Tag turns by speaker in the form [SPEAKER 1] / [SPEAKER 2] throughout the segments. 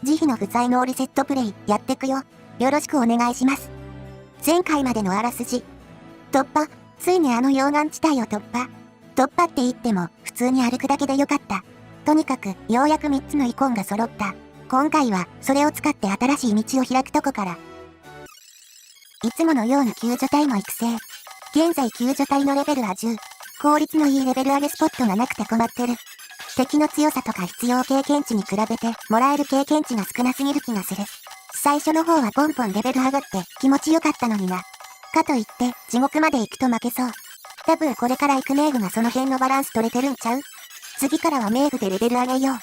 [SPEAKER 1] 慈悲の不在のリセットプレイやってくよ。よろしくお願いします。前回までのあらすじ。突破、ついにあの溶岩地帯を突破。突破って言っても普通に歩くだけでよかった。とにかくようやく3つのイコンが揃った。今回はそれを使って新しい道を開くとこから。いつものような救助隊も育成。現在救助隊のレベルは10。効率のいいレベル上げスポットがなくて困ってる。敵の強さとか必要経験値に比べてもらえる経験値が少なすぎる気がする。最初の方はポンポンレベル上がって気持ちよかったのにな。かといって地獄まで行くと負けそう。多分これから行くメイグがその辺のバランス取れてるんちゃう？次からはメイグでレベル上げよう。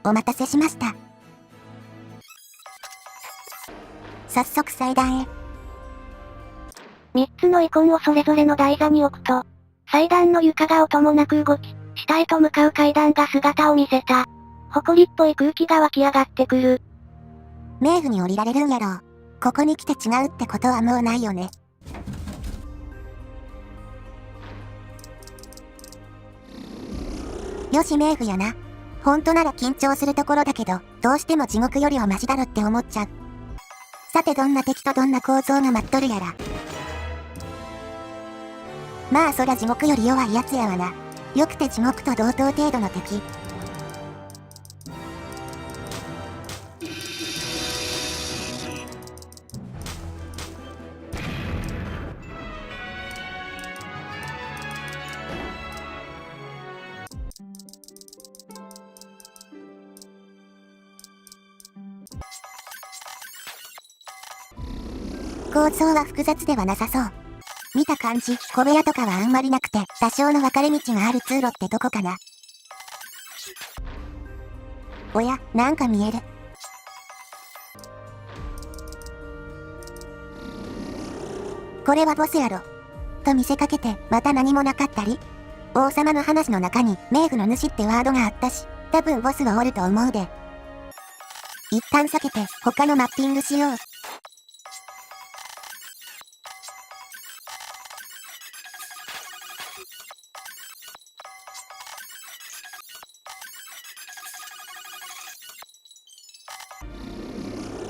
[SPEAKER 1] お待たせしました。早速祭壇へ。
[SPEAKER 2] 3つのイコンをそれぞれの台座に置くと、祭壇の床が音もなく動き、下へと向かう階段が姿を見せた。埃っぽい空気が湧き上がってくる。
[SPEAKER 1] メイグに降りられるんやろう。ここに来て違うってことはもうないよね。よしメイグやな。ほんとなら緊張するところだけど、どうしても地獄よりはマシだろって思っちゃう。さてどんな敵とどんな構造が待っとるやら。まあそりゃ地獄より弱いやつやわな。よくて地獄と同等程度の敵。構造は複雑ではなさそう。見た感じ、小部屋とかはあんまりなくて、多少の分かれ道がある通路ってとこかな。おや、なんか見える。これはボスやろ。と見せかけて、また何もなかったり。王様の話の中に、メイグの主ってワードがあったし、多分ボスはおると思うで。一旦避けて、他のマッピングしよう。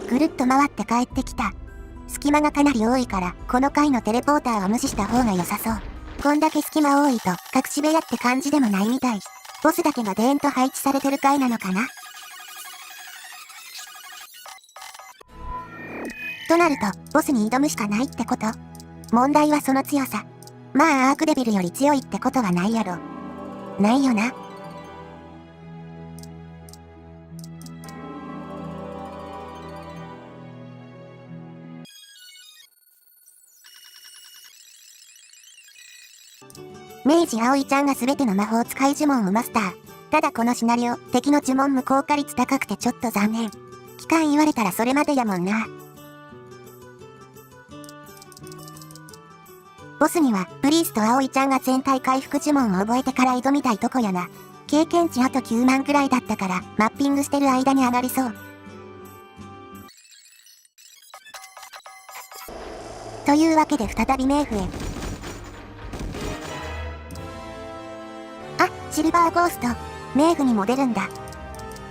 [SPEAKER 1] ぐるっと回って帰ってきた。隙間がかなり多いから、この回のテレポーターは無視した方が良さそう。こんだけ隙間多いと、隠し部屋って感じでもないみたい。ボスだけがデーンと配置されてる回なのかな？となると、ボスに挑むしかないってこと？問題はその強さ。まあアークデビルより強いってことはないやろ。ないよな。明治葵ちゃんが全ての魔法使い呪文をマスター。ただこのシナリオ、敵の呪文無効化率高くてちょっと残念。期間言われたらそれまでやもんな。ボスには、プリースと葵ちゃんが全体回復呪文を覚えてから挑みたいとこやな。経験値あと9万くらいだったから、マッピングしてる間に上がりそう。というわけで再び冥府へ。あ、シルバーゴースト。冥府にも出るんだ。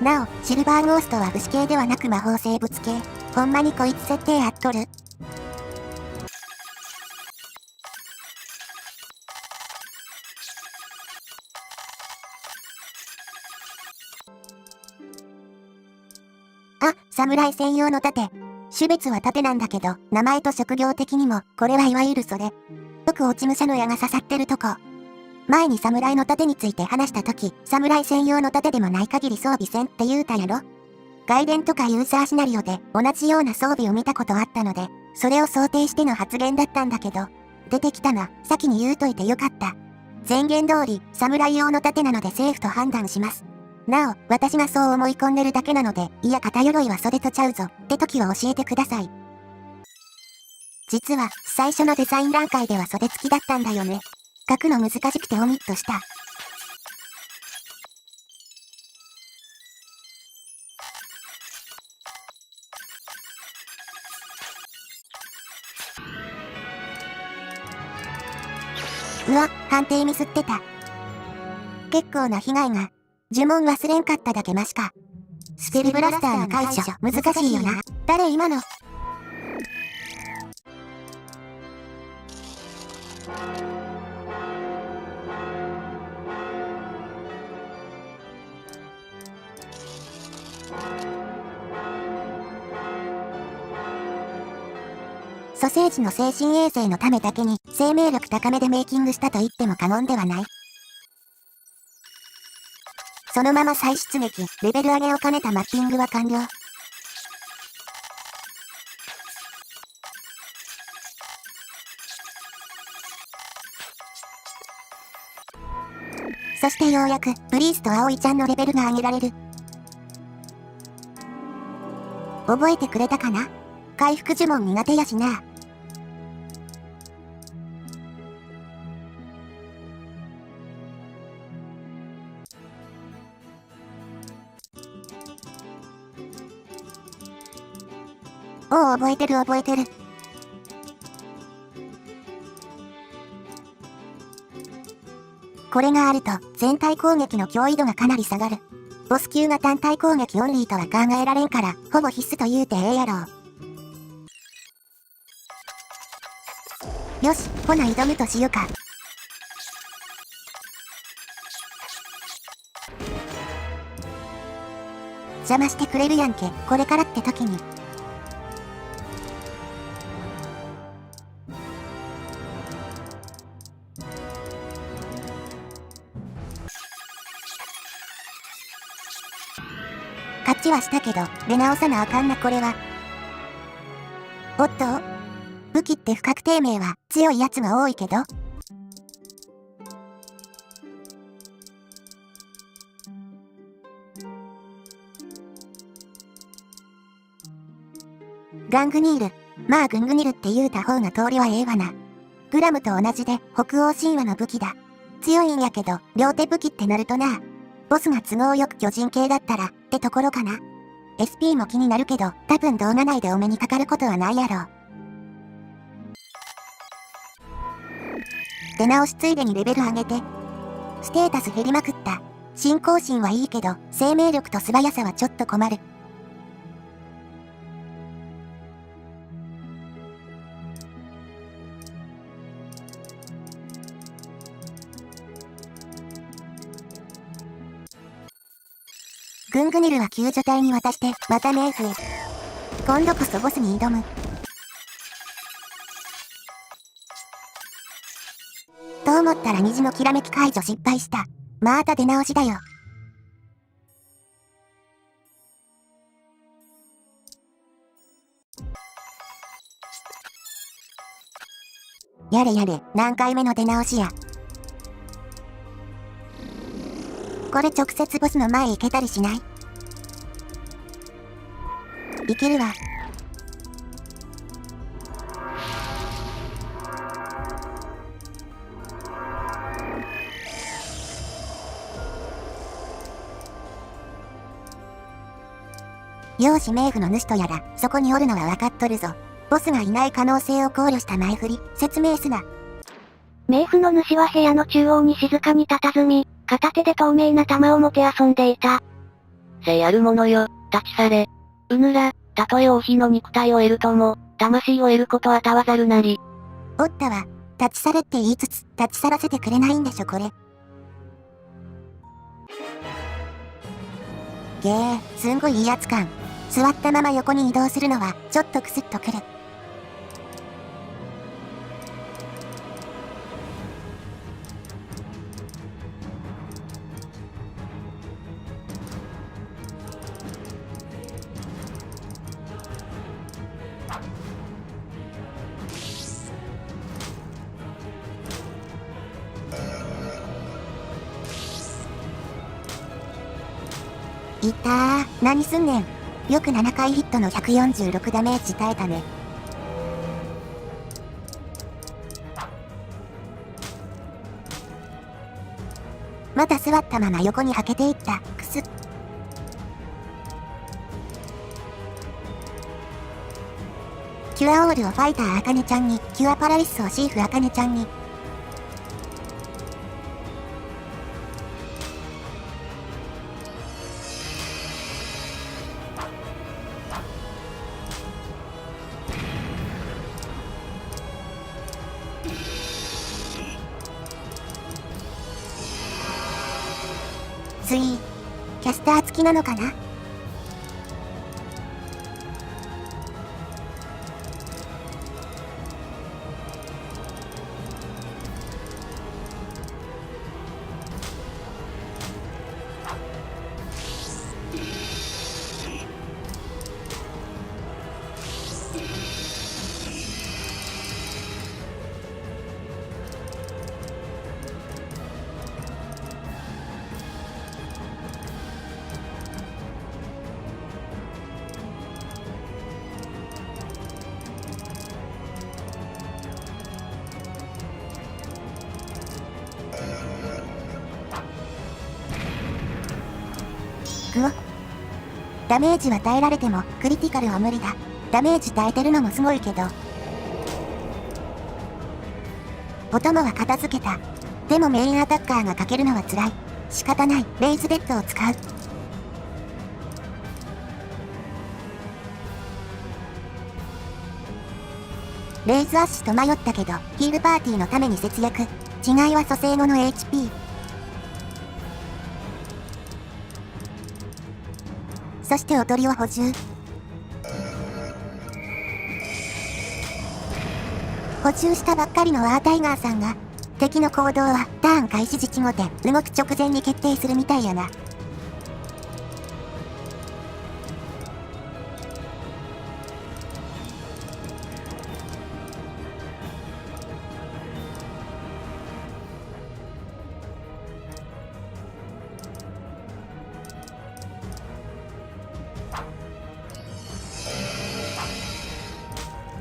[SPEAKER 1] なお、シルバーゴーストは武士系ではなく魔法生物系。ほんまにこいつ設定合っとる？あ、侍専用の盾。種別は盾なんだけど、名前と職業的にも、これはいわゆるそれ。よく落ち武者の矢が刺さってるとこ。前に侍の盾について話した時、侍専用の盾でもない限り装備せんって言うたやろ？外伝とかユーザーシナリオで同じような装備を見たことあったので、それを想定しての発言だったんだけど、出てきたな、先に言うといてよかった。前言通り、侍用の盾なのでセーフと判断します。なお、私がそう思い込んでるだけなので、いや肩鎧は袖とちゃうぞ、って時は教えてください。実は、最初のデザイン段階では袖付きだったんだよね。書くの難しくてオミットした。うわ、判定ミスってた。結構な被害が。呪文忘れんかっただけマシか。スペルブラスターの解除、難しいよな。誰今の。ソセージの精神衛生のためだけに生命力高めでメイキングしたと言っても過言ではない。そのまま再出撃、レベル上げを兼ねたマッピングは完了。そしてようやく、ブリースと葵ちゃんのレベルが上げられる。覚えてくれたかな？回復呪文苦手やしな。おお、覚えてる覚えてる。これがあると、全体攻撃の脅威度がかなり下がる。ボス級が単体攻撃オンリーとは考えられんから、ほぼ必須と言うてええやろう。よし、ほな挑むとしよか。邪魔してくれるやんけ、これからって時に。勝ちはしたけど、出直さなあかんなこれは。おっと？武器って不確定名は強いやつが多いけど？ガングニール。まあグングニルって言うた方が通りはええわな。グラムと同じで北欧神話の武器だ。強いんやけど、両手武器ってなるとな。ボスが都合よく巨人系だったら、ってところかな。SP も気になるけど、多分動画内でお目にかかることはないやろ。出直しついでにレベル上げて。ステータス減りまくった。信仰心はいいけど、生命力と素早さはちょっと困る。グングニルは救助隊に渡して、また冥府へ。今度こそボスに挑む。と思ったら虹のきらめき解除失敗した。また出直しだよ。やれやれ、何回目の出直しや。これ直接ボスの前行けたりしない？いけるわ。よーし冥府の主とやら、そこにおるのは分かっとるぞ。ボスがいない可能性を考慮した前振り、説明すな。
[SPEAKER 2] 冥府の主は部屋の中央に静かに佇み、片手で透明な玉を持て遊んでいた。
[SPEAKER 3] 聖あるものよ、立ち去れ。うぬら、たとえ王妃の肉体を得るとも、魂を得ることはたわざるなり。
[SPEAKER 1] おったわ。立ち去れって言いつつ、立ち去らせてくれないんでしょこれ。げー、すんごい威圧感。座ったまま横に移動するのは、ちょっとクスッとくる。いったー、何すんねん。よく7回ヒットの146ダメージ耐えたね。また座ったまま横にはけていった、くす。キュアオールをファイターあかねちゃんに、キュアパラリスをシーフあかねちゃんに。つい、キャスター付きなのかな？グオ。ダメージは耐えられても、クリティカルは無理だ。ダメージ耐えてるのもすごいけど。お供は片付けた。でもメインアタッカーがかけるのは辛い。仕方ない、レイズベッドを使う。レイズアッシュと迷ったけど、ヒールパーティーのために節約。違いは蘇生後の HP。そしておとりを補充。補充したばっかりのアータイガーさんが、敵の行動はターン開始時後で動く直前に決定するみたいやな。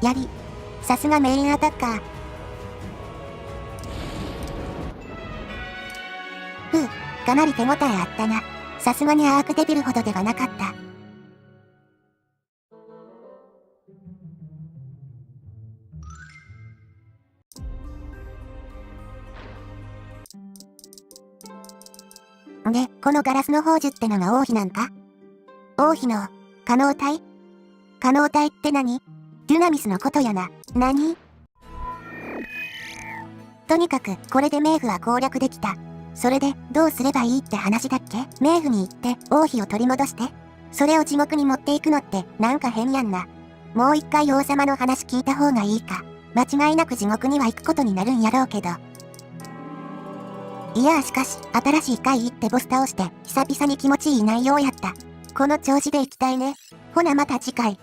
[SPEAKER 1] やり。さすがメインアタッカー。かなり手応えあったな。さすがにアークデビルほどではなかった。で、このガラスの宝珠ってのが王妃なんか？王妃の、可能体？可能体って何？デュナミスのことやな。何？とにかく、これで冥府は攻略できた。それで、どうすればいいって話だっけ？冥府に行って、王妃を取り戻して。それを地獄に持っていくのって、なんか変やんな。もう一回王様の話聞いた方がいいか。間違いなく地獄には行くことになるんやろうけど。いやしかし、新しい回行ってボス倒して、久々に気持ちいい内容やった。この調子で行きたいね。ほなまた次回。